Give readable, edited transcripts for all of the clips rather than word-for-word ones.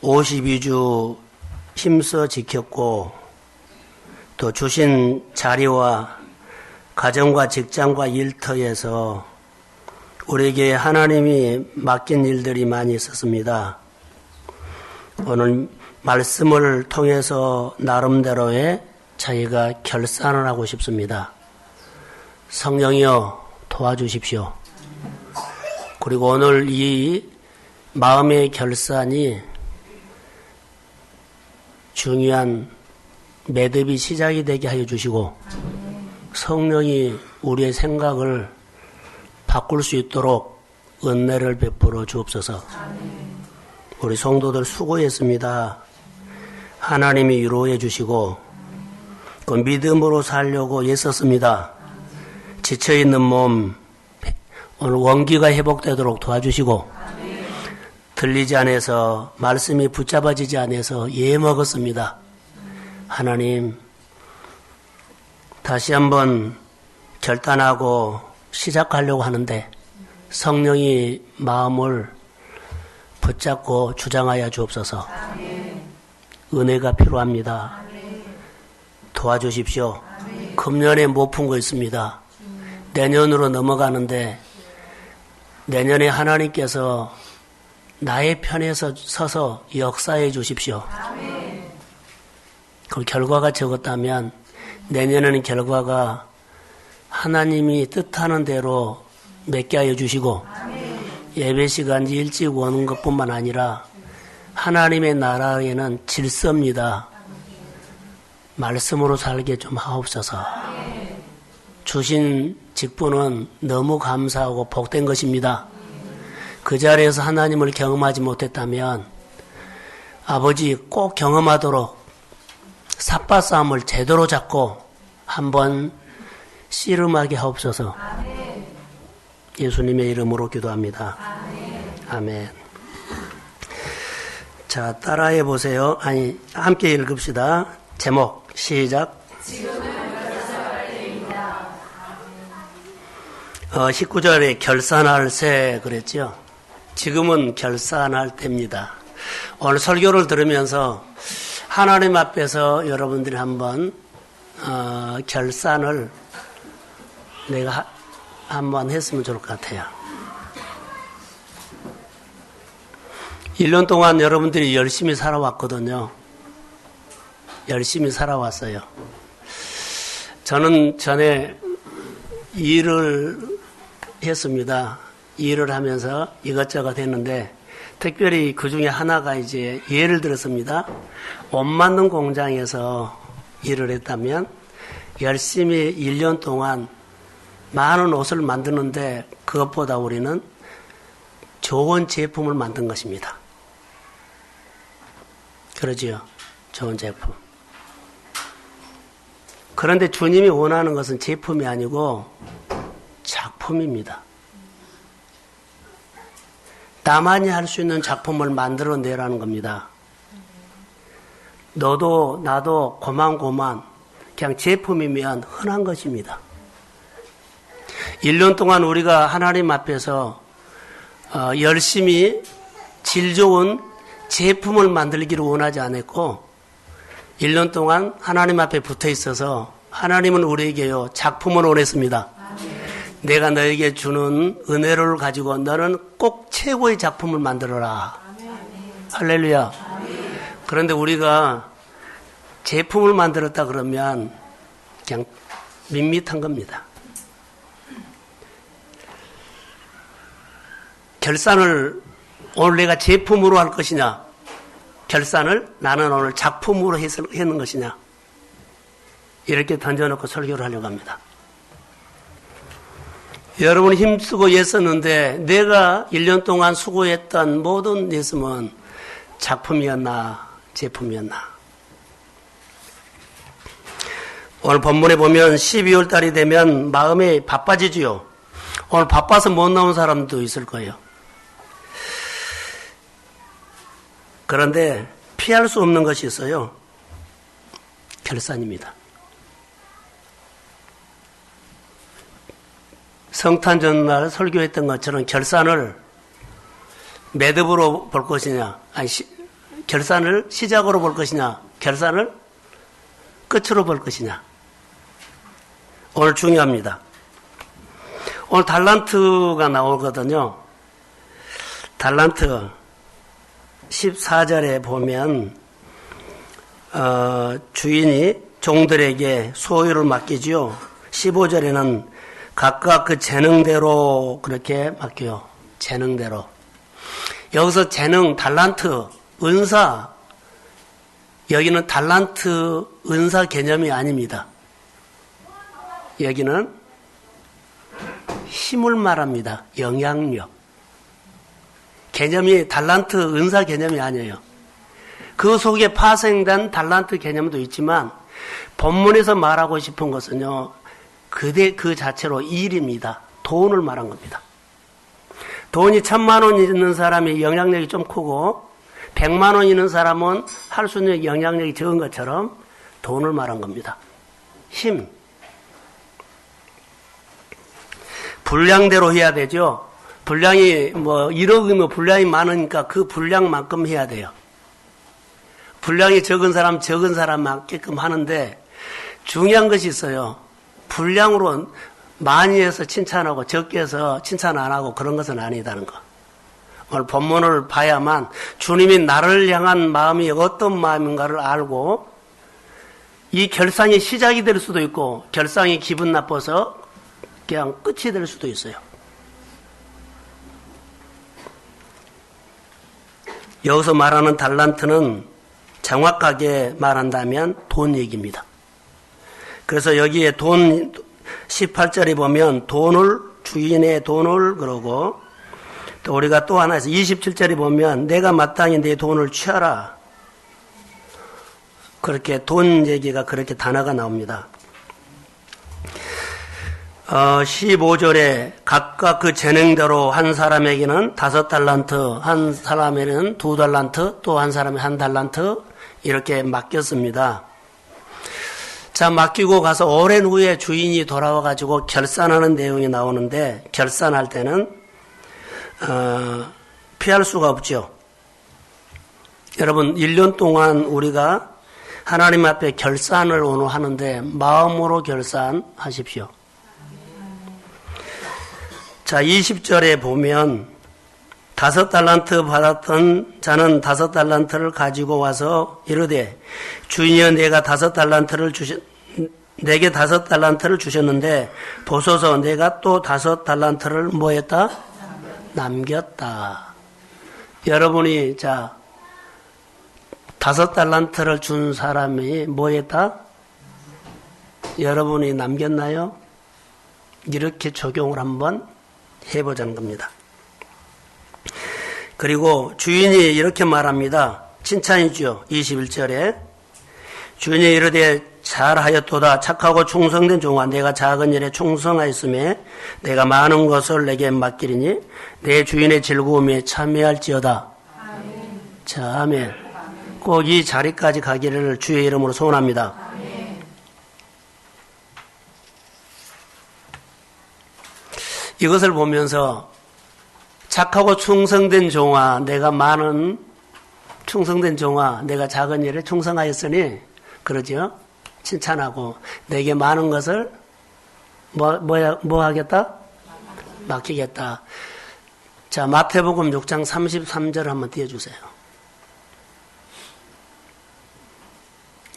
52주 힘써 지켰고 또 주신 자리와 가정과 직장과 일터에서 우리에게 하나님이 맡긴 일들이 많이 있었습니다. 오늘 말씀을 통해서 나름대로의 저희가 결산을 하고 싶습니다. 성령이여 도와주십시오. 그리고 오늘 이 마음의 결산이 중요한 매듭이 시작이 되게 하여 주시고 성령이 우리의 생각을 바꿀 수 있도록 은혜를 베풀어 주옵소서. 우리 성도들 수고했습니다. 하나님이 위로해 주시고 그 믿음으로 살려고 애썼습니다. 지쳐있는 몸 오늘 원기가 회복되도록 도와주시고 들리지 않아서 말씀이 붙잡아지지 않아서 먹었습니다. 하나님 다시 한번 결단하고 시작하려고 하는데 성령이 마음을 붙잡고 주장하여 주옵소서. 은혜가 필요합니다. 도와주십시오. 금년에 못 푼 거 있습니다. 내년으로 넘어가는데 내년에 하나님께서 나의 편에서 서서 역사해 주십시오. 그 결과가 적었다면 내년에는 결과가 하나님이 뜻하는 대로 맺게 하여 주시고 예배 시간 일찍 오는 것뿐만 아니라 하나님의 나라에는 질서입니다. 말씀으로 살게 좀 하옵소서. 주신 직분은 너무 감사하고 복된 것입니다. 그 자리에서 하나님을 경험하지 못했다면 아버지 꼭 경험하도록 삿바싸움을 제대로 잡고 한번 씨름하게 하옵소서. 예수님의 이름으로 기도합니다. 아멘. 자, 따라해 보세요. 함께 읽읍시다. 제목 시작. 지금은 결산할 때입니다. 19절에 결산할 새 그랬죠. 지금은 결산할 때입니다. 오늘 설교를 들으면서 하나님 앞에서 여러분들이 한번 결산을 내가 한번 했으면 좋을 것 같아요. 1년 동안 여러분들이 열심히 살아왔거든요. 열심히 살아왔어요. 저는 전에 일을 했습니다. 일을 하면서 이것저것 했는데 특별히 그 중에 하나가 이제 예를 들었습니다. 옷 만든 공장에서 일을 했다면 열심히 1년 동안 많은 옷을 만드는데 그것보다 우리는 좋은 제품을 만든 것입니다. 그러지요? 좋은 제품. 그런데 주님이 원하는 것은 제품이 아니고 작품입니다. 나만이 할 수 있는 작품을 만들어내라는 겁니다. 너도 나도 고만고만 그냥 제품이면 흔한 것입니다. 1년 동안 우리가 하나님 앞에서 열심히 질 좋은 제품을 만들기를 원하지 않았고 1년 동안 하나님 앞에 붙어 있어서 하나님은 우리에게요 작품을 원했습니다. 내가 너에게 주는 은혜를 가지고 너는 꼭 최고의 작품을 만들어라. 할렐루야. 그런데 우리가 제품을 만들었다 그러면 그냥 밋밋한 겁니다. 결산을 오늘 내가 제품으로 할 것이냐, 결산을 나는 오늘 작품으로 하는 것이냐, 이렇게 던져놓고 설교를 하려고 합니다. 여러분이 힘쓰고 애썼는데 내가 1년 동안 수고했던 모든 예수는 작품이었나 제품이었나. 오늘 본문에 보면 12월 달이 되면 마음이 바빠지지요. 오늘 바빠서 못 나온 사람도 있을 거예요. 그런데 피할 수 없는 것이 있어요. 결산입니다. 성탄 전날 설교했던 것처럼 결산을 매듭으로 볼 것이냐, 아니 결산을 시작으로 볼 것이냐, 결산을 끝으로 볼 것이냐. 오늘 중요합니다. 오늘 달란트가 나오거든요. 달란트 14절에 보면 주인이 종들에게 소유를 맡기지요. 15절에는 각각 그 재능대로 그렇게 맡겨요. 재능대로. 여기서 재능, 달란트, 은사, 여기는 달란트, 은사 개념이 아닙니다. 여기는 힘을 말합니다. 영향력. 개념이 달란트, 은사 개념이 아니에요. 그 속에 파생된 달란트 개념도 있지만 본문에서 말하고 싶은 것은요. 그 자체로 일입니다. 돈을 말한 겁니다. 돈이 1000만 원 있는 사람이 영향력이 좀 크고 100만 원 있는 사람은 할 수 있는 영향력이 적은 것처럼 돈을 말한 겁니다. 힘. 분량대로 해야 되죠. 분량이 1억이면 분량이 많으니까 그 분량만큼 해야 돼요. 분량이 적은 사람 맞게끔 하는데 중요한 것이 있어요. 분량으로 많이 해서 칭찬하고 적게 해서 칭찬 안 하고 그런 것은 아니다는 거. 오늘 본문을 봐야만 주님이 나를 향한 마음이 어떤 마음인가를 알고 이 결상이 시작이 될 수도 있고 결상이 기분 나빠서 그냥 끝이 될 수도 있어요. 여기서 말하는 달란트는 정확하게 말한다면 돈 얘기입니다. 그래서 여기에 돈 18절에 보면 주인의 돈을 그러고 또 우리가 또 하나 해서 27절에 보면 내가 마땅히 내 돈을 취하라. 그렇게 돈 얘기가 그렇게 단어가 나옵니다. 15절에 각각 그 재능대로 한 사람에게는 5달란트, 한 사람에게는 2달란트, 또 한 사람에 1달란트 이렇게 맡겼습니다. 자, 맡기고 가서 오랜 후에 주인이 돌아와가지고 결산하는 내용이 나오는데 결산할 때는 피할 수가 없죠. 여러분 1년 동안 우리가 하나님 앞에 결산을 오늘 하는데 마음으로 결산하십시오. 자, 20절에 보면 5달란트 받았던 자는 5달란트를 가지고 와서 이르되 주인이여 내게 5달란트를 주셨는데 보소서 내가 또 5달란트를 뭐 했다? 남겼다. 여러분이 5달란트를 준 사람이 뭐 했다? 여러분이 남겼나요? 이렇게 적용을 한번 해보자는 겁니다. 그리고 주인이 이렇게 말합니다. 칭찬이죠. 21절에 주인이 이르되 잘하였도다 착하고 충성된 종아 내가 작은 일에 충성하였음에 내가 많은 것을 내게 맡기리니 내 주인의 즐거움에 참여할지어다. 아멘. 자, 아멘. 꼭 이 자리까지 가기를 주의 이름으로 소원합니다. 아멘. 이것을 보면서 착하고 충성된 종아 내가 충성된 종아 내가 작은 일에 충성하였으니 그러죠. 칭찬하고 내게 많은 것을 뭐 하겠다? 맡기겠다. 자, 마태복음 6장 33절 한번 띄워주세요.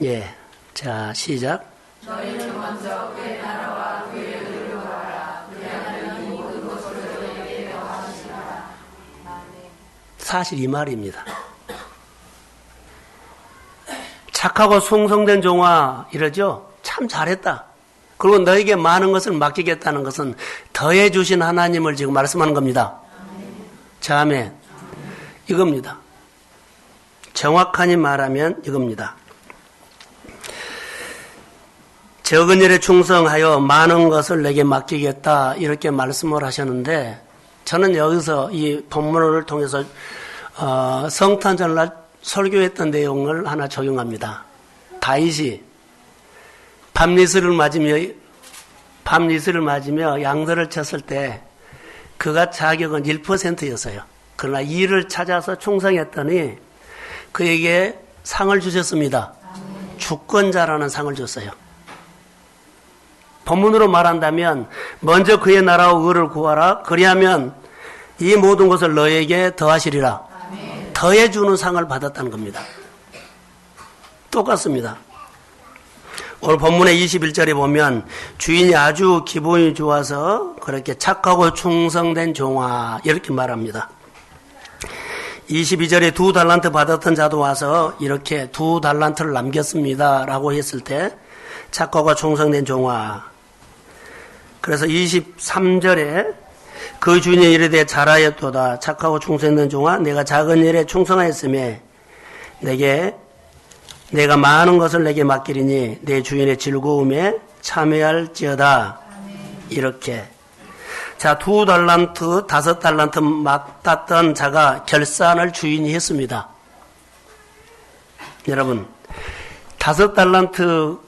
예. 자, 시작. 너희는 먼저 그의 나라와 그의 의를 구하라. 그리하면 이 모든 것을 너희에게 더하시리라. 사실 이 말입니다. 착하고 충성된 종아 이러죠. 참 잘했다. 그리고 너에게 많은 것을 맡기겠다는 것은 더해 주신 하나님을 지금 말씀하는 겁니다. 자, 아멘. 이겁니다. 정확하니 말하면 이겁니다. 적은 일에 충성하여 많은 것을 내게 맡기겠다 이렇게 말씀을 하셨는데 저는 여기서 이 본문을 통해서 성탄절날 설교했던 내용을 하나 적용합니다. 다윗이 밤니스를 맞으며 양들을 쳤을 때 그가 자격은 1%였어요. 그러나 일을 찾아서 충성했더니 그에게 상을 주셨습니다. 주권자라는 상을 줬어요. 본문으로 말한다면 먼저 그의 나라와 의를 구하라. 그리하면 이 모든 것을 너에게 더하시리라. 더해주는 상을 받았다는 겁니다. 똑같습니다. 오늘 본문의 21절에 보면 주인이 아주 기분이 좋아서 그렇게 착하고 충성된 종아 이렇게 말합니다. 22절에 2달란트 받았던 자도 와서 이렇게 2달란트를 남겼습니다 라고 했을 때 착하고 충성된 종아. 그래서 23절에 그 주인이 이르되 잘하였도다. 착하고 충성된 종아, 내가 작은 일에 충성하였으며 내가 많은 것을 내게 맡기리니 내 주인의 즐거움에 참여할지어다. 이렇게. 자, 2달란트, 5달란트 맡았던 자가 결산을 주인이 했습니다. 여러분, 5달란트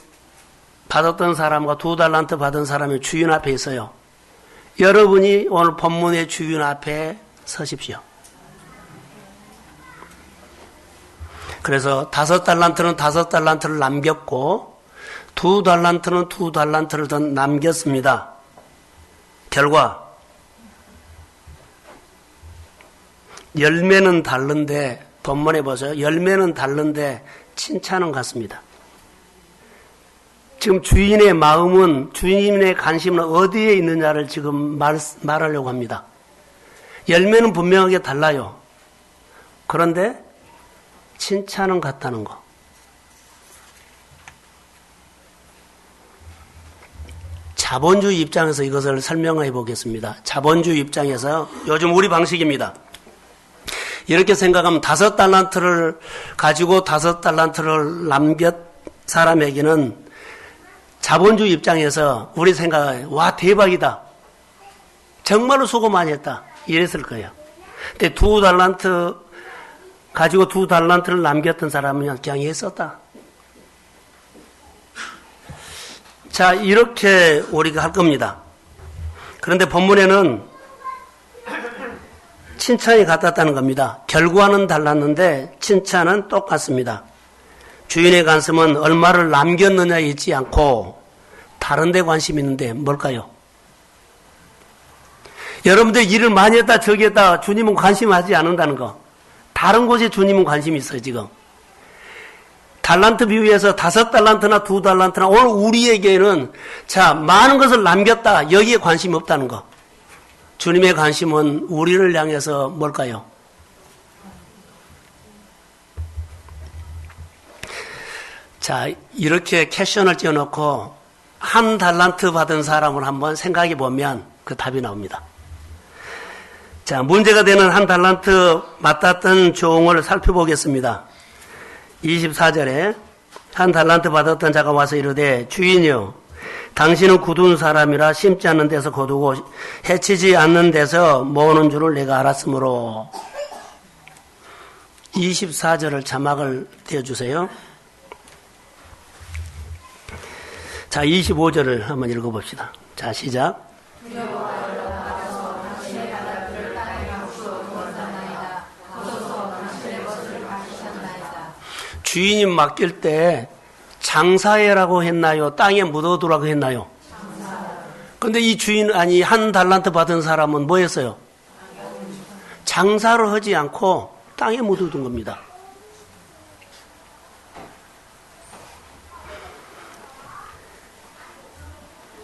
받았던 사람과 2달란트 받은 사람이 주인 앞에 있어요. 여러분이 오늘 본문의 주인 앞에 서십시오. 그래서 5달란트는 5달란트를 남겼고 2달란트는 2달란트를 더 남겼습니다. 결과 열매는 다른데 본문에 보세요. 열매는 다른데 칭찬은 같습니다. 지금 주인의 마음은 주인의 관심은 어디에 있느냐를 지금 말하려고 합니다. 열매는 분명하게 달라요. 그런데 칭찬은 같다는 거. 자본주의 입장에서 이것을 설명해 보겠습니다. 자본주의 입장에서 요즘 우리 방식입니다. 이렇게 생각하면 5달란트를 가지고 5달란트를 남겼 사람에게는 자본주의 입장에서 우리 생각에 와 대박이다. 정말로 수고 많이 했다. 이랬을 거예요. 근데 2달란트 가지고 2달란트를 남겼던 사람은 그냥 했었다. 자, 이렇게 우리가 할 겁니다. 그런데 본문에는 칭찬이 같았다는 겁니다. 결과는 달랐는데 칭찬은 똑같습니다. 주인의 관심은 얼마를 남겼느냐에 있지 않고 다른 데 관심이 있는데 뭘까요? 여러분들 일을 많이 했다 저기 했다 주님은 관심하지 않는다는 거. 다른 곳에 주님은 관심이 있어요. 지금 달란트 비유에서 5달란트나 2달란트나 오늘 우리에게는 자 많은 것을 남겼다 여기에 관심이 없다는 거. 주님의 관심은 우리를 향해서 뭘까요? 자, 이렇게 캐션을 띄워놓고 1달란트 받은 사람을 한번 생각해 보면 그 답이 나옵니다. 자, 문제가 되는 1달란트 맡았던 종을 살펴보겠습니다. 24절에 1달란트 받았던 자가 와서 이르되 주인이여 당신은 굳은 사람이라 심지 않는 데서 거두고 해치지 않는 데서 모으는 줄을 내가 알았으므로 24절을 자막을 띄워주세요. 자, 25절을 한번 읽어봅시다. 자, 시작. 주인이 맡길 때 장사해라고 했나요? 땅에 묻어두라고 했나요? 그런데 이 주인, 아니, 1달란트 받은 사람은 뭐 했어요? 장사를 하지 않고 땅에 묻어둔 겁니다.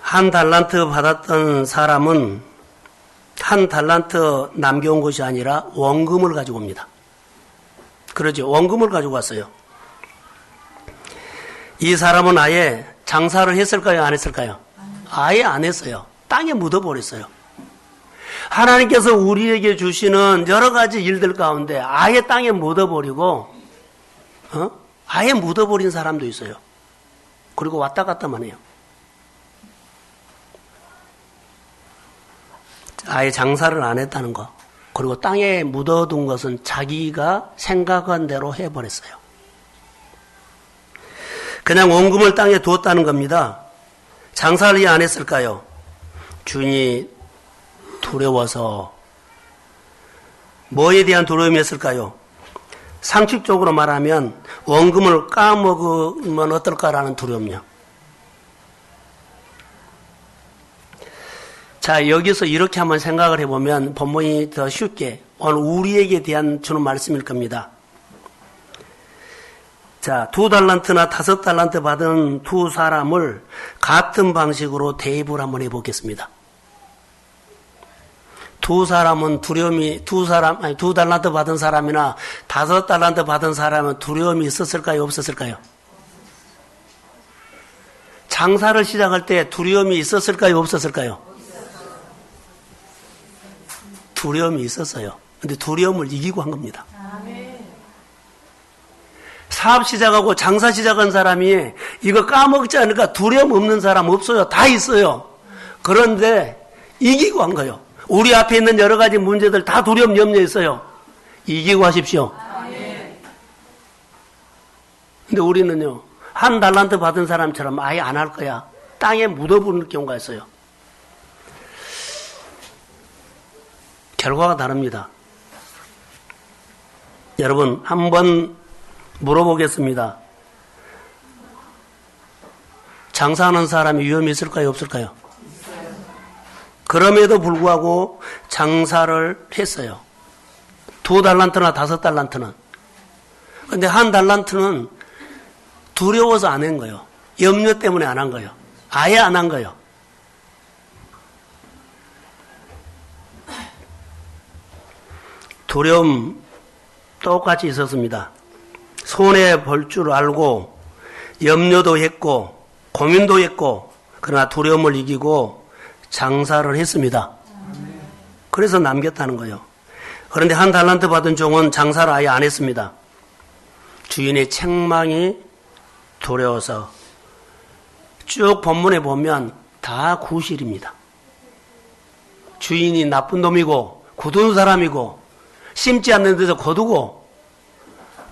한 달란트 받았던 사람은 1달란트 남겨온 것이 아니라 원금을 가지고 옵니다. 그러죠. 원금을 가지고 왔어요. 이 사람은 아예 장사를 했을까요? 안 했을까요? 아예 안 했어요. 땅에 묻어버렸어요. 하나님께서 우리에게 주시는 여러 가지 일들 가운데 아예 땅에 묻어버리고, 아예 묻어버린 사람도 있어요. 그리고 왔다 갔다만 해요. 아예 장사를 안 했다는 거. 그리고 땅에 묻어둔 것은 자기가 생각한 대로 해버렸어요. 그냥 원금을 땅에 두었다는 겁니다. 장사를 왜 안 했을까요? 주인이 두려워서. 뭐에 대한 두려움이었을까요? 상식적으로 말하면 원금을 까먹으면 어떨까라는 두려움요. 자, 여기서 이렇게 한번 생각을 해보면 본문이 더 쉽게 오늘 우리에게 대한 주는 말씀일 겁니다. 자, 2달란트나 5달란트 받은 두 사람을 같은 방식으로 대입을 한번 해보겠습니다. 두 사람은 두려움이, 2달란트 받은 사람이나 5달란트 받은 사람은 두려움이 있었을까요? 없었을까요? 장사를 시작할 때 두려움이 있었을까요? 없었을까요? 두려움이 있었어요. 근데 두려움을 이기고 한 겁니다. 사업 시작하고 장사 시작한 사람이 이거 까먹지 않을까 두려움 없는 사람 없어요. 다 있어요. 그런데 이기고 한 거예요. 우리 앞에 있는 여러 가지 문제들 다 두려움 염려에 있어요. 이기고 하십시오. 근데 우리는요, 1달란트 받은 사람처럼 아예 안 할 거야. 땅에 묻어버릴 경우가 있어요. 결과가 다릅니다. 여러분, 한번 물어보겠습니다. 장사하는 사람이 위험이 있을까요? 없을까요? 그럼에도 불구하고 장사를 했어요. 2달란트나 5달란트는. 근데 1달란트는 두려워서 안 한 거예요. 염려 때문에 안 한 거예요. 아예 안 한 거예요. 두려움 똑같이 있었습니다. 손해 볼 줄 알고 염려도 했고 고민도 했고 그러나 두려움을 이기고 장사를 했습니다. 그래서 남겼다는 거예요. 그런데 1달란트 받은 종은 장사를 아예 안 했습니다. 주인의 책망이 두려워서 쭉 본문에 보면 다 구실입니다. 주인이 나쁜 놈이고 굳은 사람이고 심지 않는 데서 거두고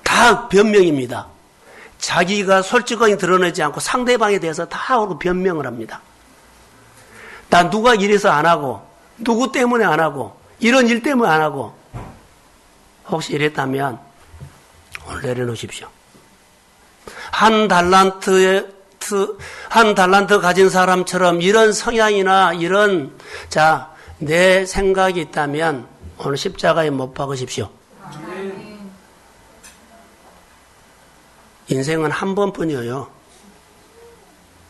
다 변명입니다. 자기가 솔직하게 드러내지 않고 상대방에 대해서 다 변명을 합니다. 나 누가 이래서 안 하고 누구 때문에 안 하고 이런 일 때문에 안 하고 혹시 이랬다면 오늘 내려놓으십시오. 1달란트 가진 사람처럼 이런 성향이나 이런 내 생각이 있다면 오늘 십자가에 못 박으십시오. 인생은 한 번뿐이에요.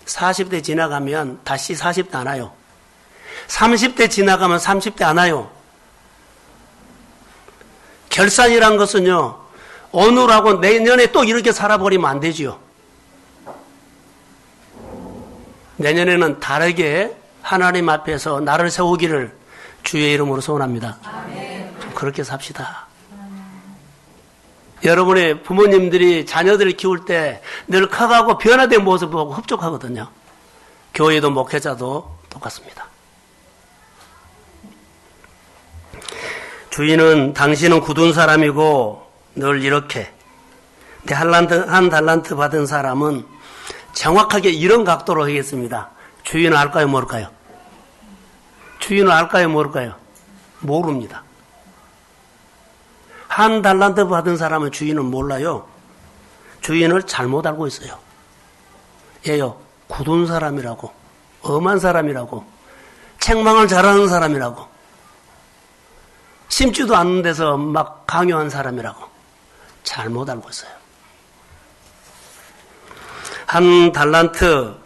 40대 지나가면 다시 40대 안 와요. 30대 지나가면 30대 안 와요. 결산이란 것은요, 오늘하고 내년에 또 이렇게 살아버리면 안 되지요. 내년에는 다르게 하나님 앞에서 나를 세우기를 주의 이름으로 소원합니다. 좀 그렇게 삽시다. 여러분의 부모님들이 자녀들을 키울 때 늘 커가고 변화된 모습을 보고 흡족하거든요. 교회도 목회자도 똑같습니다. 주인은 당신은 굳은 사람이고 늘 이렇게. 근데 1달란트 받은 사람은 정확하게 이런 각도로 하겠습니다. 주인은 알까요, 모를까요? 주인은 알까요, 모를까요? 모릅니다. 1달란트 받은 사람은 주인은 몰라요. 주인을 잘못 알고 있어요. 얘요, 굳은 사람이라고, 엄한 사람이라고, 책망을 잘하는 사람이라고, 심지도 않는 데서 막 강요한 사람이라고 잘못 알고 있어요. 1달란트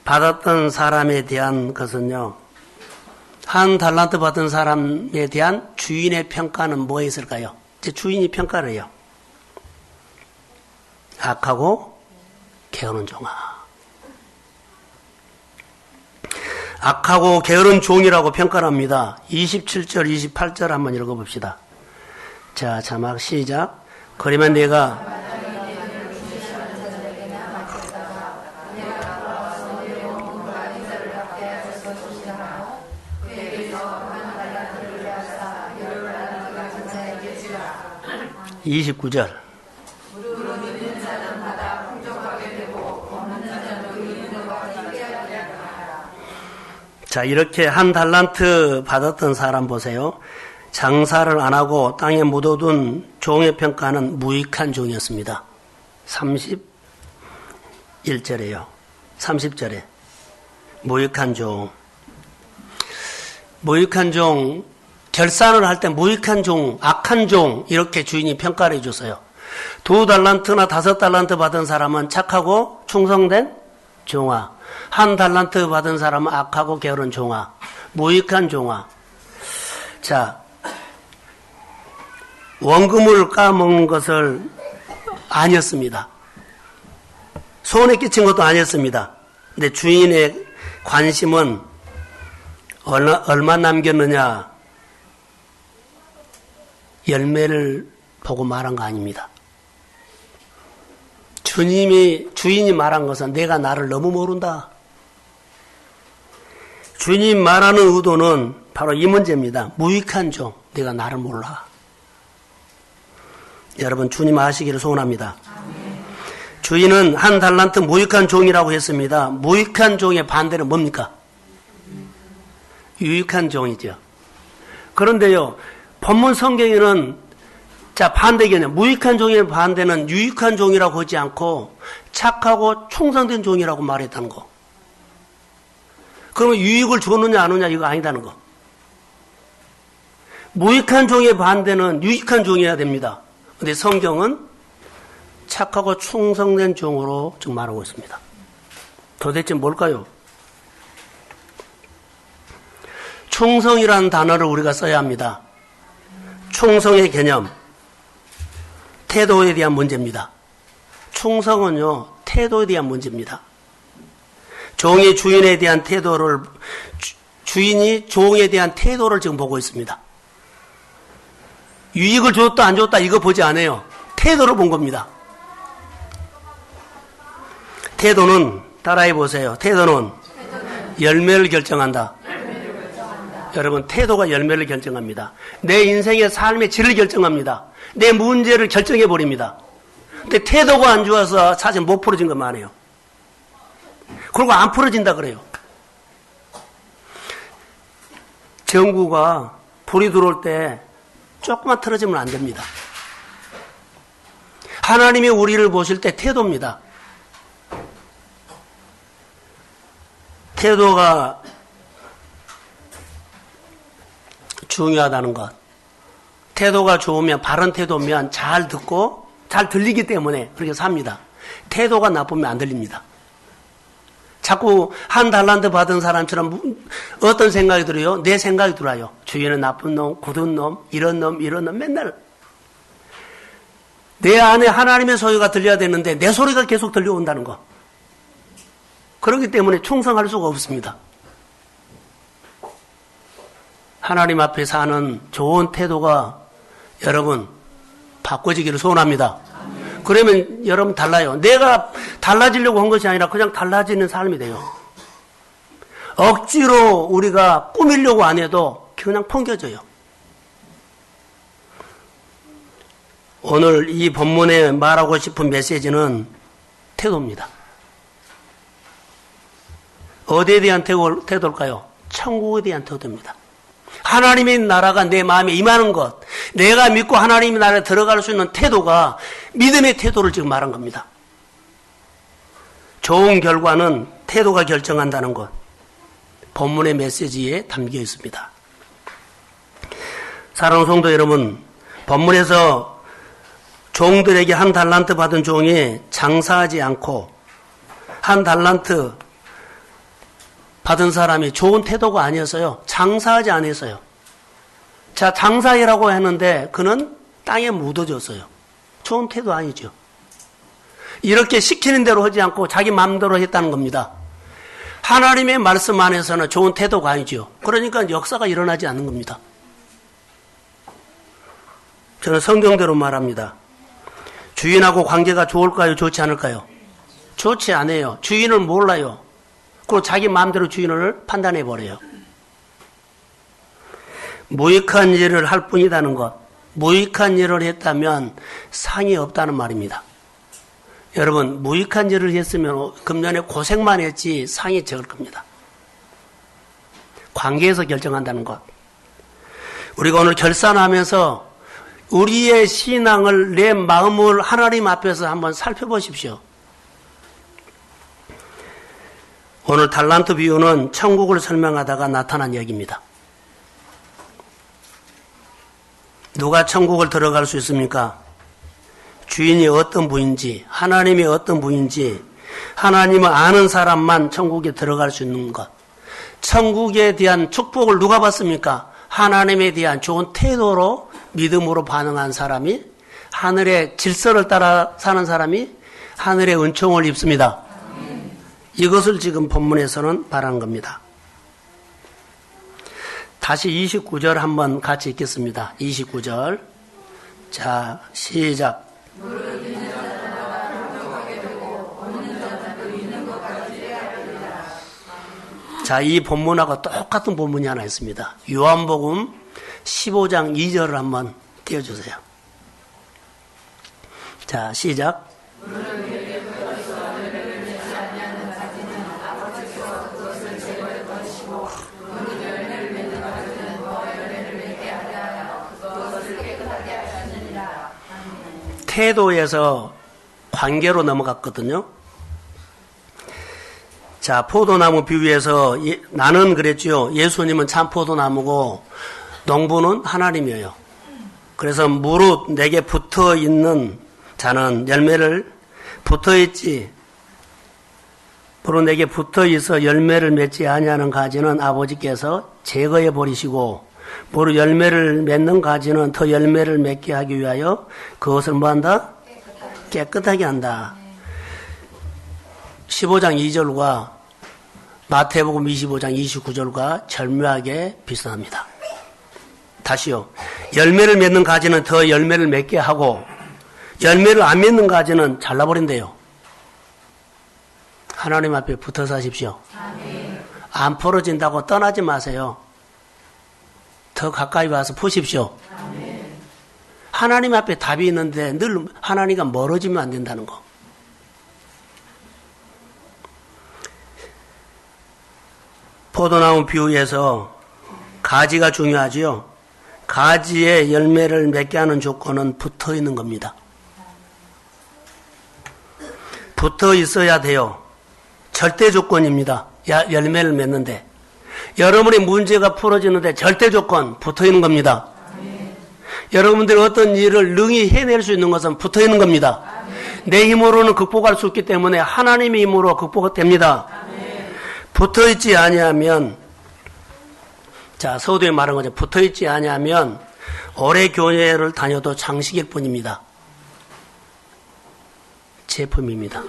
받았던 사람에 대한 것은요, 1달란트 받은 사람에 대한 주인의 평가는 뭐에 있을까요? 이제 주인이 평가를 해요. 악하고 게으른 종아. 악하고 게으른 종이라고 평가를 합니다. 27절, 28절 한번 읽어봅시다. 자, 자막 시작. 그러면 내가 29절. 자, 이렇게 1달란트 받았던 사람 보세요. 장사를 안 하고 땅에 묻어둔 종의 평가는 무익한 종이었습니다. 31절에요. 30절에 무익한 종. 무익한 종, 결산을 할 때 무익한 종, 악한 종 이렇게 주인이 평가를 해줬어요. 2달란트나 5달란트 받은 사람은 착하고 충성된 종아, 1달란트 받은 사람은 악하고 게으른 종아, 무익한 종아. 자, 원금을 까먹는 것을 아니었습니다. 손에 끼친 것도 아니었습니다. 근데 주인의 관심은 얼마 남겼느냐, 열매를 보고 말한 거 아닙니다. 주인이 말한 것은 내가 나를 너무 모른다. 주인이 말하는 의도는 바로 이 문제입니다. 무익한 종, 내가 나를 몰라. 여러분, 주님 아시기를 소원합니다. 주인은 1달란트 무익한 종이라고 했습니다. 무익한 종의 반대는 뭡니까? 유익한 종이죠. 그런데요, 본문 성경에는 반대 개념, 무익한 종의 반대는 유익한 종이라고 하지 않고 착하고 충성된 종이라고 말했다는 거. 그러면 유익을 주느냐 안 주느냐 이거 아니다는 거. 무익한 종의 반대는 유익한 종이어야 됩니다. 근데 성경은 착하고 충성된 종으로 지금 말하고 있습니다. 도대체 뭘까요? 충성이라는 단어를 우리가 써야 합니다. 충성의 개념, 태도에 대한 문제입니다. 충성은요, 태도에 대한 문제입니다. 종이 주인에 대한 태도를, 주인이 종에 대한 태도를 지금 보고 있습니다. 유익을 줬다 안 줬다 이거 보지 않아요. 태도를 본 겁니다. 태도는, 따라해 보세요. 태도는 열매를 결정한다. 여러분, 태도가 열매를 결정합니다. 내 인생의 삶의 질을 결정합니다. 내 문제를 결정해 버립니다. 근데 태도가 안 좋아서 사실 못 풀어진 것만 해요. 그리고 안 풀어진다 그래요. 전구가 불이 들어올 때 조금만 틀어지면 안 됩니다. 하나님이 우리를 보실 때 태도입니다. 태도가 중요하다는 것. 태도가 좋으면, 바른 태도면 잘 듣고 잘 들리기 때문에 그렇게 삽니다. 태도가 나쁘면 안 들립니다. 자꾸 1달란트 받은 사람처럼 어떤 생각이 들어요? 내 생각이 들어요. 주위에는 나쁜 놈, 굳은 놈, 이런 놈 맨날 내 안에 하나님의 소리가 들려야 되는데 내 소리가 계속 들려온다는 거. 그렇기 때문에 충성할 수가 없습니다. 하나님 앞에 사는 좋은 태도가 여러분 바꿔지기를 소원합니다. 그러면 여러분 달라요. 내가 달라지려고 한 것이 아니라 그냥 달라지는 삶이 돼요. 억지로 우리가 꾸미려고 안 해도 그냥 풍겨져요. 오늘 이 본문에 말하고 싶은 메시지는 태도입니다. 어디에 대한 태도일까요? 천국에 대한 태도입니다. 하나님의 나라가 내 마음에 임하는 것, 내가 믿고 하나님의 나라에 들어갈 수 있는 태도가 믿음의 태도를 지금 말한 겁니다. 좋은 결과는 태도가 결정한다는 것, 본문의 메시지에 담겨 있습니다. 사랑하는 성도 여러분, 본문에서 종들에게 1달란트 받은 종이 장사하지 않고 1달란트 받은 사람이 좋은 태도가 아니었어요. 장사하지 않았어요. 자, 장사해라고 했는데 그는 땅에 묻어졌어요. 좋은 태도 아니죠. 이렇게 시키는 대로 하지 않고 자기 마음대로 했다는 겁니다. 하나님의 말씀 안에서는 좋은 태도가 아니죠. 그러니까 역사가 일어나지 않는 겁니다. 저는 성경대로 말합니다. 주인하고 관계가 좋을까요? 좋지 않을까요? 좋지 않아요. 주인을 몰라요. 그리고 자기 마음대로 주인을 판단해버려요. 무익한 일을 할 뿐이라는 것. 무익한 일을 했다면 상이 없다는 말입니다. 여러분, 무익한 일을 했으면 금년에 고생만 했지 상이 적을 겁니다. 관계에서 결정한다는 것. 우리가 오늘 결산하면서 우리의 신앙을, 내 마음을 하나님 앞에서 한번 살펴보십시오. 오늘 달란트 비유는 천국을 설명하다가 나타난 얘기입니다. 누가 천국을 들어갈 수 있습니까? 주인이 어떤 분인지, 하나님이 어떤 분인지, 하나님을 아는 사람만 천국에 들어갈 수 있는 것. 천국에 대한 축복을 누가 받습니까? 하나님에 대한 좋은 태도로 믿음으로 반응한 사람이, 하늘의 질서를 따라 사는 사람이 하늘의 은총을 입습니다. 이것을 지금 본문에서는 말하는 겁니다. 다시 29절 한번 같이 읽겠습니다. 29절. 자, 시작. 자, 이 본문하고 똑같은 본문이 하나 있습니다. 요한복음 15장 2절을 한번 띄워주세요. 자, 시작. 태도에서 관계로 넘어갔거든요. 자, 포도나무 비유에서 나는 그랬죠. 예수님은 참 포도나무고 농부는 하나님이에요. 그래서 무릇 내게 붙어 있는 자는 열매를 붙어 있지. 무릇 내게 붙어 있어 열매를 맺지 아니하는 가지는 아버지께서 제거해 버리시고 무릇 열매를 맺는 가지는 더 열매를 맺게 하기 위하여 그것을 뭐한다? 깨끗하게 한다. 15장 2절과 마태복음 25장 29절과 절묘하게 비슷합니다. 다시요. 열매를 맺는 가지는 더 열매를 맺게 하고 열매를 안 맺는 가지는 잘라버린대요. 하나님 앞에 붙어 사십시오. 안 풀어진다고 떠나지 마세요. 더 가까이 와서 보십시오. 하나님 앞에 답이 있는데 늘 하나님과 멀어지면 안 된다는 거. 포도나무 비유에서 가지가 중요하지요. 가지의 열매를 맺게 하는 조건은 붙어 있는 겁니다. 붙어 있어야 돼요. 절대 조건입니다. 열매를 맺는데. 여러분의 문제가 풀어지는데 절대 조건 붙어 있는 겁니다. 여러분들이 어떤 일을 능히 해낼 수 있는 것은 붙어 있는 겁니다. 내 힘으로는 극복할 수 있기 때문에 하나님의 힘으로 극복됩니다. 붙어 있지 아니하면, 자, 서두에 말한 거죠. 붙어 있지 아니하면 오래 교회를 다녀도 장식일 뿐입니다. 제품입니다.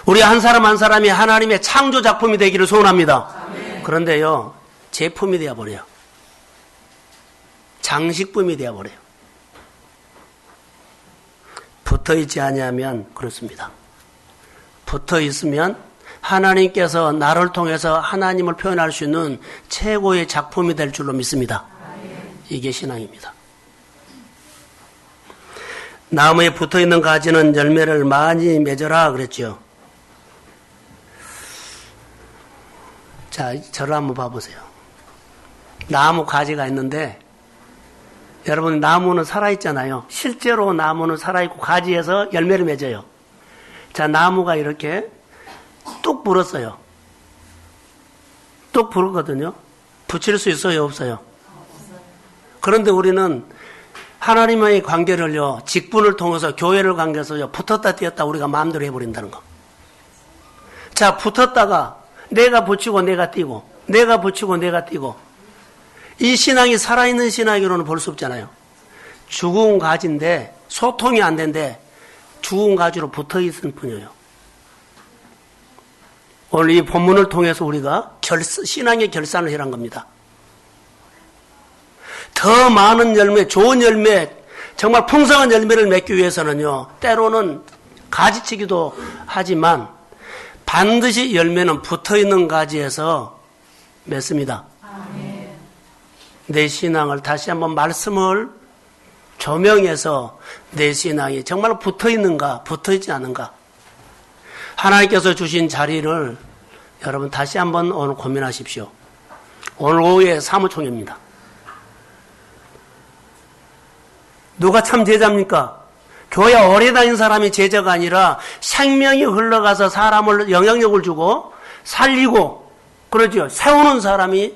우리 한 사람 한 사람이 하나님의 창조 작품이 되기를 소원합니다. 그런데요, 제품이 되어버려요. 장식품이 되어버려요. 붙어있지 아니하면 그렇습니다. 붙어있으면 하나님께서 나를 통해서 하나님을 표현할 수 있는 최고의 작품이 될 줄로 믿습니다. 이게 신앙입니다. 나무에 붙어있는 가지는 열매를 많이 맺어라 그랬죠. 자, 저를 한번 봐보세요. 나무 가지가 있는데 여러분, 나무는 살아있잖아요. 실제로 나무는 살아있고 가지에서 열매를 맺어요. 자, 나무가 이렇게 뚝 불었어요. 뚝 부르거든요. 붙일 수 있어요, 없어요? 그런데 우리는 하나님과의 관계를요, 직분을 통해서 교회를 관계해서요, 붙었다 띄었다 우리가 마음대로 해버린다는 거. 자, 붙었다가 내가 붙이고 내가 띄고, 내가 붙이고 내가 띄고, 이 신앙이 살아있는 신앙으로는 볼 수 없잖아요. 죽은 가지인데 소통이 안 된데 죽은 가지로 붙어 있을 뿐이에요. 오늘 이 본문을 통해서 우리가 신앙의 결산을 해란 겁니다. 더 많은 열매, 좋은 열매, 정말 풍성한 열매를 맺기 위해서는요, 때로는 가지치기도 하지만 반드시 열매는 붙어있는 가지에서 맺습니다. 내 신앙을 다시 한번 말씀을 조명해서 내 신앙이 정말 붙어있는가, 붙어있지 않은가. 하나님께서 주신 자리를 여러분 다시 한번 오늘 고민하십시오. 오늘 오후에 사무총회입니다. 누가 참 제자입니까? 교회 오래 다닌 사람이 제자가 아니라 생명이 흘러가서 사람을 영향력을 주고 살리고 그러죠. 세우는 사람이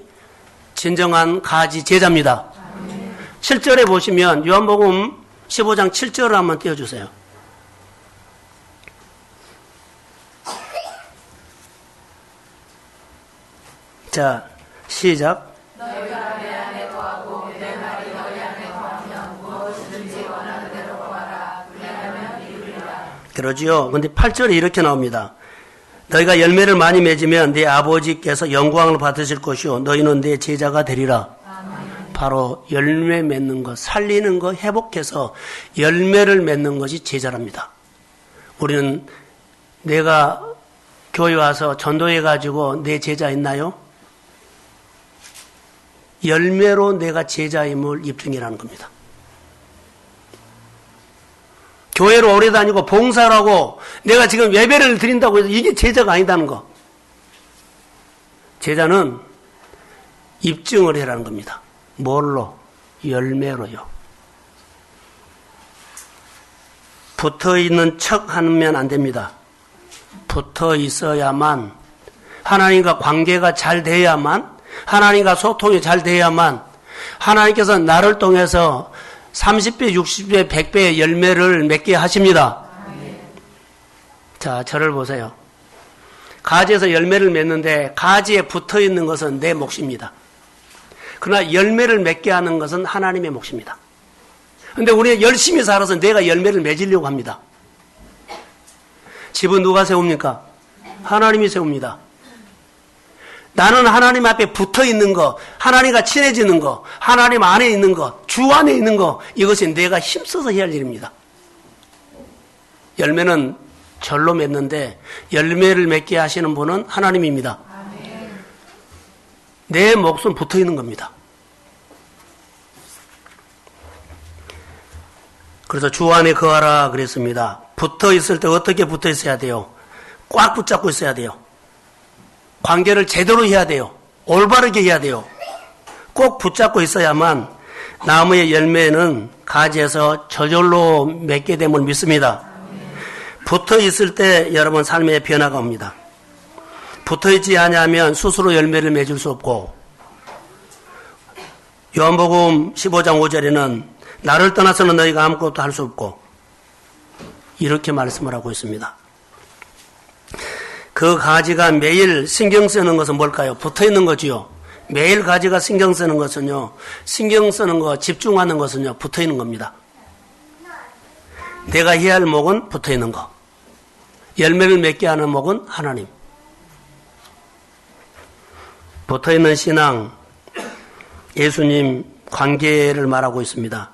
진정한 가지 제자입니다. 7절에 보시면 요한복음 15장 7절을 한번 띄워주세요. 자, 시작. 너희가 내 안에 거하고 내 말이 너희 안에 거하면 무엇이든지 원하는 대로 구하라. 그리하면 이루리라. 그러지요. 근데 8절에 이렇게 나옵니다. 너희가 열매를 많이 맺으면 네 아버지께서 영광을 받으실 것이요 너희는 내 제자가 되리라. 아멘. 바로 열매 맺는 것, 살리는 것, 회복해서 열매를 맺는 것이 제자랍니다. 우리는 내가 교회 와서 전도해가지고 내 제자 있나요? 열매로 내가 제자임을 입증이라는 겁니다. 교회로 오래 다니고 봉사를 하고 내가 지금 예배를 드린다고 해서 이게 제자가 아니다는 거. 제자는 입증을 해라는 겁니다. 뭘로? 열매로요. 붙어있는 척 하면 안 됩니다. 붙어 있어야만, 하나님과 관계가 잘 돼야만, 하나님과 소통이 잘 돼야만, 하나님께서 나를 통해서 30배, 60배, 100배의 열매를 맺게 하십니다. 자, 저를 보세요. 가지에서 열매를 맺는데 가지에 붙어있는 것은 내 몫입니다. 그러나 열매를 맺게 하는 것은 하나님의 몫입니다. 그런데 우리가 열심히 살아서 내가 열매를 맺으려고 합니다. 집은 누가 세웁니까? 하나님이 세웁니다. 나는 하나님 앞에 붙어있는 거, 하나님과 친해지는 거, 하나님 안에 있는 거, 주 안에 있는 거, 이것이 내가 힘써서 해야 할 일입니다. 열매는 절로 맺는데 열매를 맺게 하시는 분은 하나님입니다. 내 몫은 붙어있는 겁니다. 그래서 주 안에 거하라 그랬습니다. 붙어있을 때 어떻게 붙어있어야 돼요? 꽉 붙잡고 있어야 돼요. 관계를 제대로 해야 돼요. 올바르게 해야 돼요. 꼭 붙잡고 있어야만 나무의 열매는 가지에서 저절로 맺게 됨을 믿습니다. 붙어 있을 때 여러분 삶의 변화가 옵니다. 붙어 있지 않으면 스스로 열매를 맺을 수 없고, 요한복음 15장 5절에는 나를 떠나서는 너희가 아무것도 할 수 없고, 이렇게 말씀을 하고 있습니다. 그 가지가 매일 신경 쓰는 것은 뭘까요? 붙어 있는 거지요. 매일 가지가 신경 쓰는 것은요, 신경 쓰는 거, 집중하는 것은요, 붙어 있는 겁니다. 내가 해야 할 목은 붙어 있는 거. 열매를 맺게 하는 목은 하나님. 붙어 있는 신앙, 예수님 관계를 말하고 있습니다.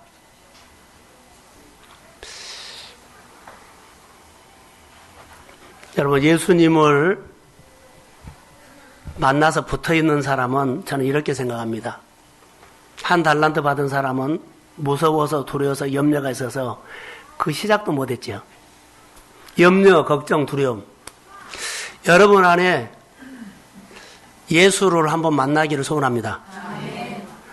여러분, 예수님을 만나서 붙어 있는 사람은 저는 이렇게 생각합니다. 한 달란트 받은 사람은 무서워서 두려워서 염려가 있어서 그 시작도 못했죠. 염려, 걱정, 두려움. 여러분 안에 예수를 한번 만나기를 소원합니다.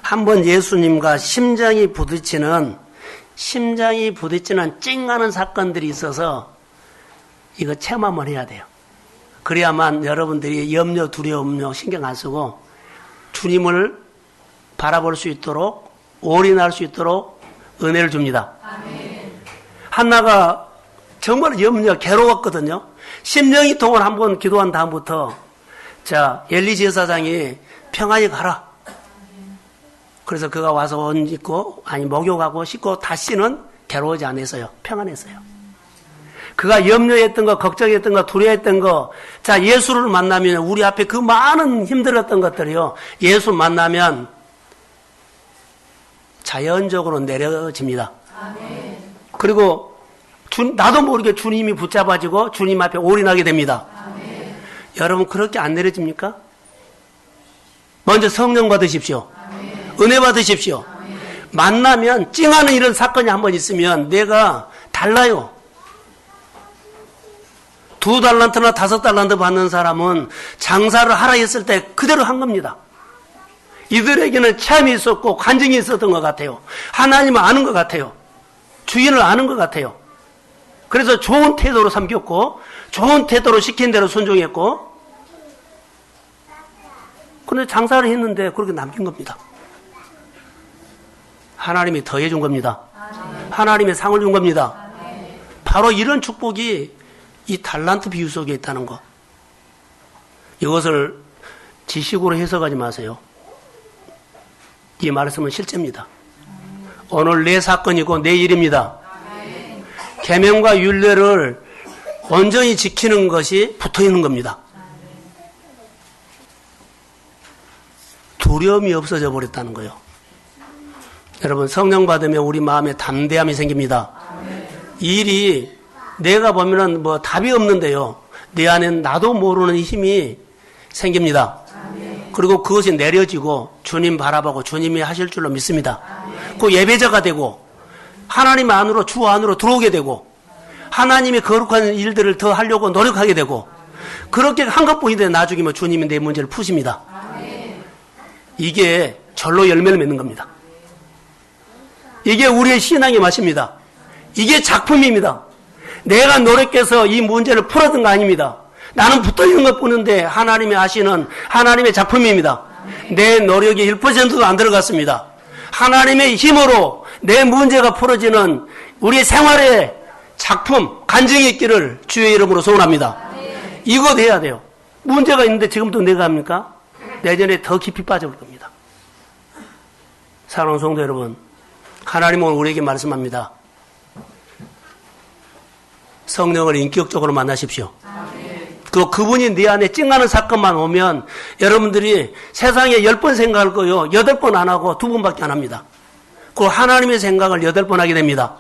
한번 예수님과 심장이 부딪히는 찡하는 사건들이 있어서 이거 체험 한번 해야 돼요. 그래야만 여러분들이 염려, 두려움 신경 안 쓰고 주님을 바라볼 수 있도록, 올인할 수 있도록 은혜를 줍니다. 아멘. 한나가 정말 염려, 괴로웠거든요. 심령이 통을 한번 기도한 다음부터 자, 엘리 제사장이 평안히 가라. 그래서 그가 와서 옷 입고, 목욕하고 씻고 다시는 괴로워지 않았어요. 평안했어요. 그가 염려했던 거, 걱정했던 거, 두려워했던 거, 자, 예수를 만나면 우리 앞에 그 많은 힘들었던 것들이요, 예수 만나면 자연적으로 내려집니다. 아멘. 그리고 나도 모르게 주님이 붙잡아지고 주님 앞에 올인하게 됩니다. 아멘. 여러분, 그렇게 안 내려집니까? 먼저 성령 받으십시오. 아멘. 은혜 받으십시오. 아멘. 만나면 찡하는 이런 사건이 한번 있으면 내가 달라요. 2달란트나 5달란트 받는 사람은 장사를 하라 했을 때 그대로 한 겁니다. 이들에게는 체험이 있었고 간증이 있었던 것 같아요. 하나님을 아는 것 같아요. 주인을 아는 것 같아요. 그래서 좋은 태도로 삼겼고 좋은 태도로 시킨 대로 순종했고, 그런데 장사를 했는데 그렇게 남긴 겁니다. 하나님이 더해준 겁니다. 하나님의 상을 준 겁니다. 바로 이런 축복이 이 달란트 비유 속에 있다는 것. 이것을 지식으로 해석하지 마세요. 이 말씀은 실제입니다. 오늘 내 사건이고 내 일입니다. 계명과 율례를 온전히 지키는 것이 붙어있는 겁니다. 두려움이 없어져 버렸다는 거예요. 여러분, 성령 받으면 우리 마음에 담대함이 생깁니다. 이 일이 내가 보면은 뭐 답이 없는데요, 내 안엔 나도 모르는 힘이 생깁니다. 그리고 그것이 내려지고 주님 바라보고 주님이 하실 줄로 믿습니다. 그 예배자가 되고 하나님 안으로, 주 안으로 들어오게 되고 하나님의 거룩한 일들을 더 하려고 노력하게 되고, 그렇게 한 것뿐인데 나중에 뭐 주님이 내 문제를 푸십니다. 이게 절로 열매를 맺는 겁니다. 이게 우리의 신앙의 맛입니다. 이게 작품입니다. 내가 노력해서 이 문제를 풀어둔 거 아닙니다. 나는 붙어있는 것 뿐인데 하나님이 하시는 하나님의 작품입니다. 내 노력이 1%도 안 들어갔습니다. 하나님의 힘으로 내 문제가 풀어지는 우리 생활의 작품, 간증이 있기를 주의 이름으로 소원합니다. 이거 해야 돼요. 문제가 있는데 지금도 내가 합니까? 내년에 더 깊이 빠져볼 겁니다. 사랑하는 성도 여러분, 하나님은 우리에게 말씀합니다. 성령을 인격적으로 만나십시오. 그리고 그분이 네 안에 찡하는 사건만 오면 여러분들이 세상에 10번 생각할 거요, 8번 안 하고 2번밖에 안 합니다. 그 하나님의 생각을 8번 하게 됩니다.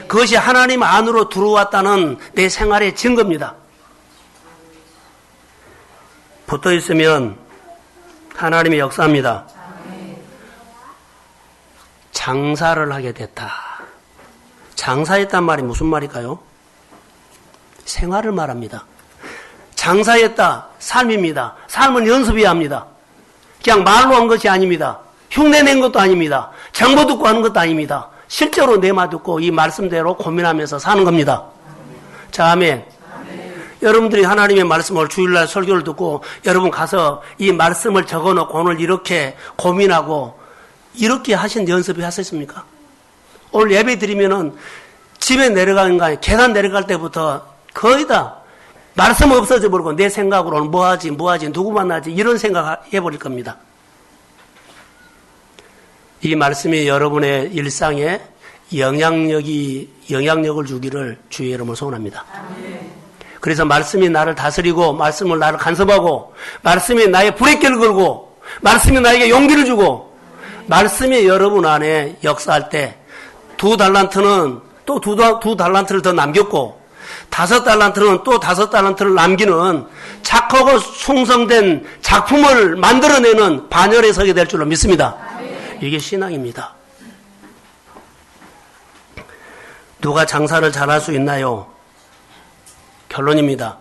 그것이 하나님 안으로 들어왔다는 내 생활의 증거입니다. 붙어 있으면 하나님의 역사입니다. 장사를 하게 됐다. 장사했단 말이 무슨 말일까요? 생활을 말합니다. 장사했다, 삶입니다. 삶은 연습해야 합니다. 그냥 말로 한 것이 아닙니다. 흉내낸 것도 아닙니다. 정보 듣고 하는 것도 아닙니다. 실제로 내마 듣고 이 말씀대로 고민하면서 사는 겁니다. 자, 아멘. 여러분들이 하나님의 말씀을 주일날 설교를 듣고 여러분 가서 이 말씀을 적어놓고 오늘 이렇게 고민하고 이렇게 하신 연습이 하셨습니까? 오늘 예배 드리면은 집에 내려가는 거 아니에요. 계단 내려갈 때부터 거의 다 말씀 없어져 버리고 내 생각으로 오늘 뭐 하지 누구 만나지 이런 생각 해버릴 겁니다. 이 말씀이 여러분의 일상에 영향력을 주기를 주의 이름으로 소원합니다. 그래서 말씀이 나를 다스리고 말씀을 나를 간섭하고 말씀이 나의 브레이크를 걸고 말씀이 나에게 용기를 주고 말씀이 여러분 안에 역사할 때 2달란트는 또 2달란트를 더 남겼고 5달란트는 또 5달란트를 남기는 착하고 충성된 작품을 만들어내는 반열에 서게 될 줄로 믿습니다. 이게 신앙입니다. 누가 장사를 잘할 수 있나요? 결론입니다.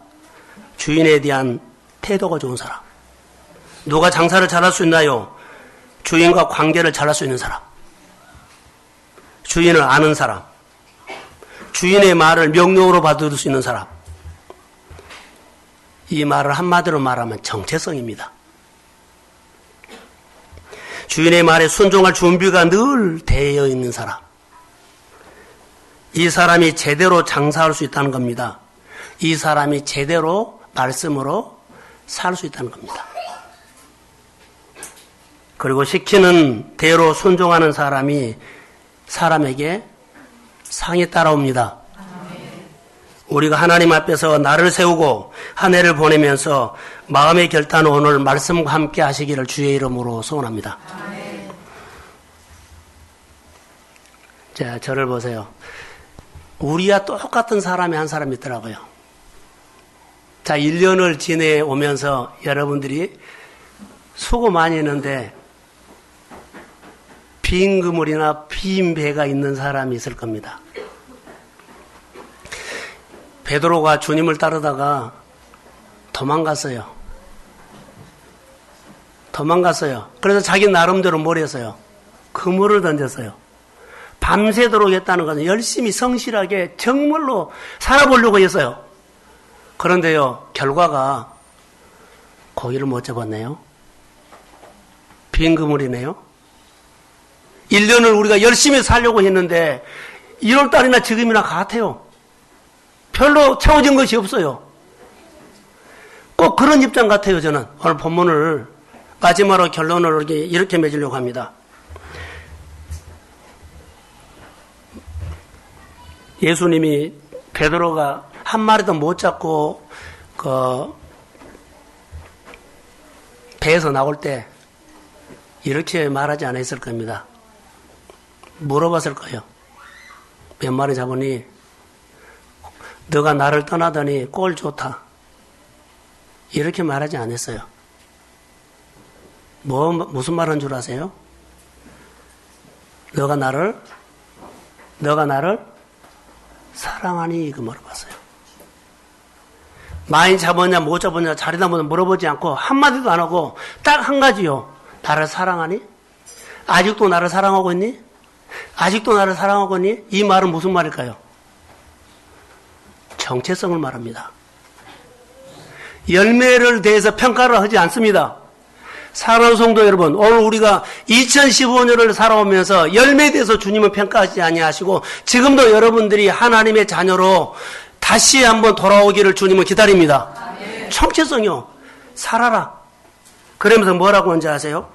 주인에 대한 태도가 좋은 사람. 누가 장사를 잘할 수 있나요? 주인과 관계를 잘할 수 있는 사람. 주인을 아는 사람. 주인의 말을 명령으로 받을 수 있는 사람. 이 말을 한마디로 말하면 정체성입니다. 주인의 말에 순종할 준비가 늘 되어 있는 사람. 이 사람이 제대로 장사할 수 있다는 겁니다. 이 사람이 제대로 말씀으로 살 수 있다는 겁니다. 그리고 시키는 대로 순종하는 사람이 사람에게 상이 따라옵니다. 우리가 하나님 앞에서 나를 세우고 한 해를 보내면서 마음의 결단은 오늘 말씀과 함께 하시기를 주의 이름으로 소원합니다. 자, 저를 보세요. 우리와 똑같은 사람이 한 사람 있더라고요. 자, 1년을 지내오면서 여러분들이 수고 많이 했는데 빈 그물이나 빈 배가 있는 사람이 있을 겁니다. 베드로가 주님을 따르다가 도망갔어요. 그래서 자기 나름대로 뭘 했어요? 그물을 던졌어요. 밤새도록 했다는 것은 열심히 성실하게 정말로 살아보려고 했어요. 그런데요, 결과가 고기를 못 잡았네요. 빈 그물이네요. 1년을 우리가 열심히 살려고 했는데 1월달이나 지금이나 같아요. 별로 채워진 것이 없어요. 꼭 그런 입장 같아요. 저는 오늘 본문을 마지막으로 결론을 이렇게 맺으려고 합니다. 예수님이 베드로가 한 마리도 못 잡고 배에서 나올 때 이렇게 말하지 않았을 겁니다. 물어봤을 거예요. 몇 마리 잡으니? 너가 나를 떠나더니 꼴 좋다. 이렇게 말하지 않았어요. 무슨 말한 줄 아세요? 너가 나를 사랑하니? 이거 물어봤어요. 많이 잡았냐 못 잡았냐 자리다 보면 물어보지 않고 한마디도 안 하고 딱 한 가지요. 나를 사랑하니? 아직도 나를 사랑하고 있니? 아직도 나를 사랑하고 있니? 이 말은 무슨 말일까요? 정체성을 말합니다. 열매를 대해서 평가를 하지 않습니다. 사랑하는 성도 여러분, 오늘 우리가 2015년을 살아오면서 열매에 대해서 주님은 평가하지 아니하시고 지금도 여러분들이 하나님의 자녀로 다시 한번 돌아오기를 주님은 기다립니다. 정체성이요. 살아라. 그러면서 뭐라고 하는지 아세요?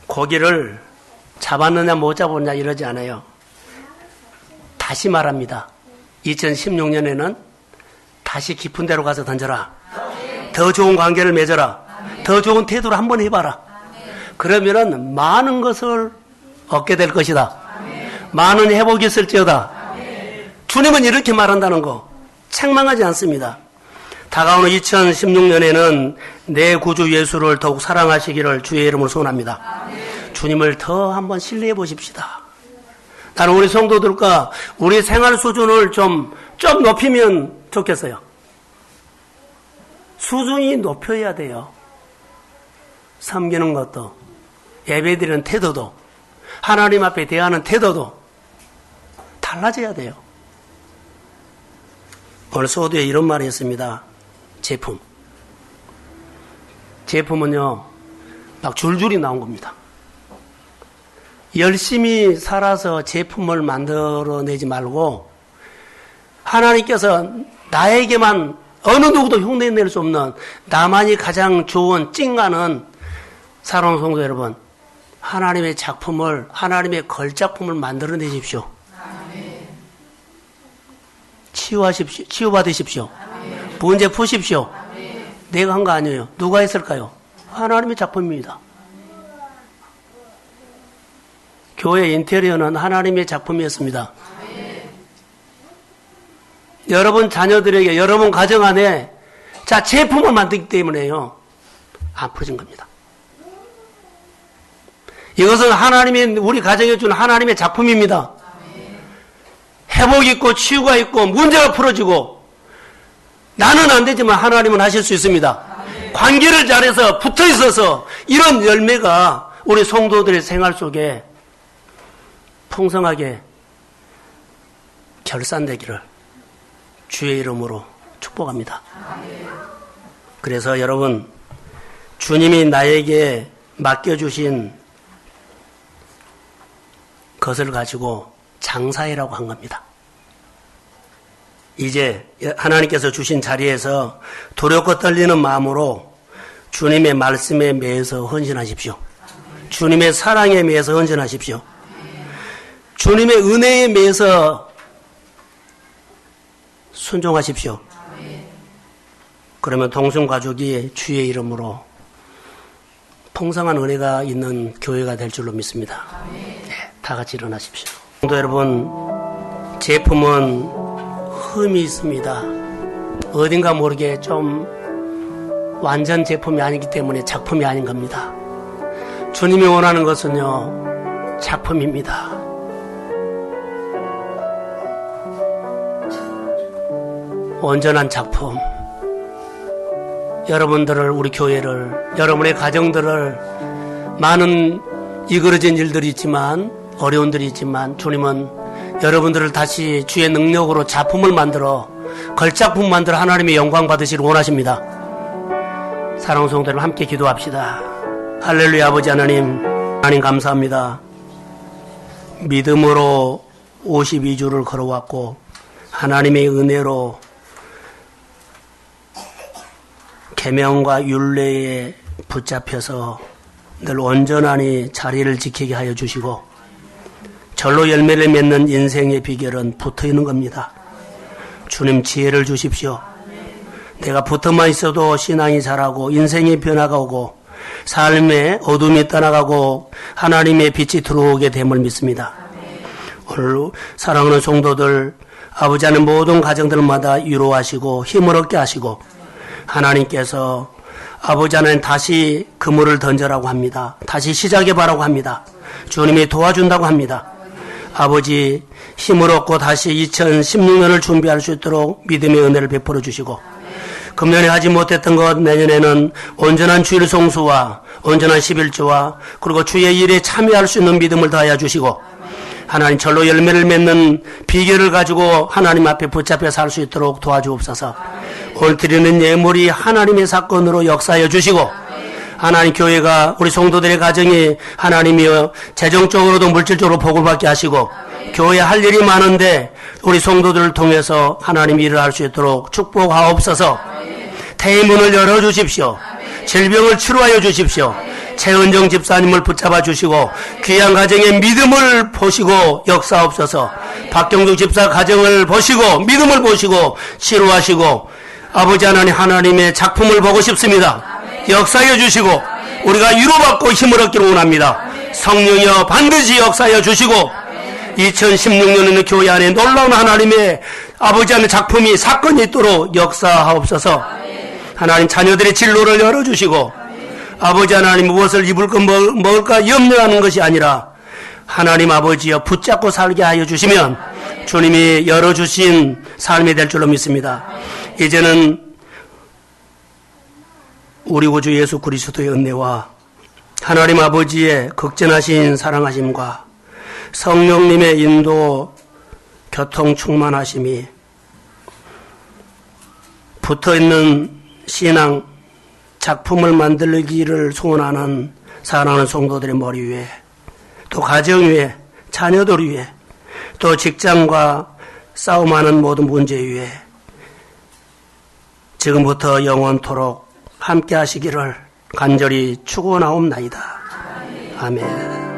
고기를 잡았느냐 못 잡았느냐 이러지 않아요. 다시 말합니다. 2016년에는 다시 깊은 데로 가서 던져라. 더 좋은 관계를 맺어라. 더 좋은 태도를 한번 해봐라. 그러면은 많은 것을 얻게 될 것이다. 많은 회복이 있을지어다. 주님은 이렇게 말한다는 거 책망하지 않습니다. 다가오는 2016년에는 내 구주 예수를 더욱 사랑하시기를 주의 이름으로 소원합니다. 주님을 더 한번 신뢰해 보십시다. 나는 우리 성도들과 우리 생활 수준을 좀 높이면 좋겠어요. 수준이 높여야 돼요. 섬기는 것도, 예배드리는 태도도, 하나님 앞에 대하는 태도도 달라져야 돼요. 오늘 소두에 이런 말이 있습니다. 제품은요, 막 줄줄이 나온 겁니다. 열심히 살아서 제품을 만들어내지 말고 하나님께서 나에게만 어느 누구도 흉내낼 수 없는 나만이 가장 좋은 찡하는 사랑하는 성도 여러분, 하나님의 작품을, 하나님의 걸작품을 만들어내십시오. 치유받으십시오. 문제 푸십시오. 내가 한 거 아니에요. 누가 했을까요? 하나님의 작품입니다. 교회 인테리어는 하나님의 작품이었습니다. 여러분 자녀들에게, 여러분 가정 안에 제품을 만들기 때문에요. 안 풀어진 겁니다. 이것은 하나님의, 우리 가정에 준 하나님의 작품입니다. 회복이 있고 치유가 있고 문제가 풀어지고 나는 안 되지만 하나님은 하실 수 있습니다. 관계를 잘해서 붙어 있어서 이런 열매가 우리 성도들의 생활 속에 풍성하게 결산되기를 주의 이름으로 축복합니다. 그래서 여러분, 주님이 나에게 맡겨주신 것을 가지고 장사해라고 한 겁니다. 이제 하나님께서 주신 자리에서 두렵고 떨리는 마음으로 주님의 말씀에 매여서 헌신하십시오. 주님의 사랑에 매여서 헌신하십시오. 주님의 은혜에 매여서 순종하십시오. 그러면 동성가족이 주의 이름으로 풍성한 은혜가 있는 교회가 될 줄로 믿습니다. 네, 다 같이 일어나십시오. 성도 여러분, 제품은 흠이 있습니다. 어딘가 모르게 좀 완전 제품이 아니기 때문에 작품이 아닌 겁니다. 주님이 원하는 것은요, 작품입니다. 온전한 작품. 여러분들을, 우리 교회를, 여러분의 가정들을 많은 이그러진 일들이 있지만 어려움들이 있지만 주님은 여러분들을 다시 주의 능력으로 작품을 만들어 걸작품 만들어 하나님의 영광 받으시길 원하십니다. 사랑하는 성도들 함께 기도합시다. 할렐루야. 아버지 하나님 감사합니다. 믿음으로 52주를 걸어왔고 하나님의 은혜로 계명과 율례에 붙잡혀서 늘 온전하니 자리를 지키게 하여 주시고 절로 열매를 맺는 인생의 비결은 붙어있는 겁니다. 주님 지혜를 주십시오. 내가 붙어만 있어도 신앙이 자라고 인생의 변화가 오고 삶의 어둠이 떠나가고 하나님의 빛이 들어오게 됨을 믿습니다. 오늘 사랑하는 성도들 아버지 하나님 모든 가정들마다 위로하시고 힘을 얻게 하시고 하나님께서 아버지 하나님 다시 그물을 던져라고 합니다. 다시 시작해봐라고 합니다. 주님이 도와준다고 합니다. 아버지 힘을 얻고 다시 2016년을 준비할 수 있도록 믿음의 은혜를 베풀어 주시고 금년에 하지 못했던 것 내년에는 온전한 주일 성수와 온전한 11조와 그리고 주의 일에 참여할 수 있는 믿음을 더하여 주시고 하나님 절로 열매를 맺는 비결을 가지고 하나님 앞에 붙잡혀 살 수 있도록 도와주옵소서. 오늘 드리는 예물이 하나님의 사건으로 역사하여 주시고 하나님 교회가 우리 성도들의 가정이 하나님이여 재정적으로도 물질적으로 복을 받게 하시고 교회에 할 일이 많은데 우리 성도들을 통해서 하나님 일을 할 수 있도록 축복하옵소서. 태의 문을 열어주십시오. 질병을 치료하여 주십시오. 최은정 집사님을 붙잡아 주시고 귀한 가정의 믿음을 보시고 역사옵소서. 박경주 집사 가정을 보시고 믿음을 보시고 치료하시고 아버지 하나님 하나님의 작품을 보고 싶습니다. 역사해 주시고 우리가 위로받고 힘을 얻기를 원합니다. 성령이여 반드시 역사해 주시고 2016년에는 교회 안에 놀라운 하나님의 아버지 하나님의 작품이 사건이 있도록 역사하옵소서. 하나님 자녀들의 진로를 열어주시고 아버지 하나님 무엇을 입을까 먹을까 염려하는 것이 아니라 하나님 아버지여 붙잡고 살게 하여 주시면 주님이 열어주신 삶이 될 줄로 믿습니다. 이제는 우리 구주 예수 그리스도의 은혜와 하나님 아버지의 극진하신 사랑하심과 성령님의 인도 교통 충만하심이 붙어있는 신앙 작품을 만들기를 소원하는 사랑하는 성도들의 머리 위에 또 가정 위에 자녀들 위에 또 직장과 싸움하는 모든 문제 위에 지금부터 영원토록 함께 하시기를 간절히 축원하옵나이다. 아멘.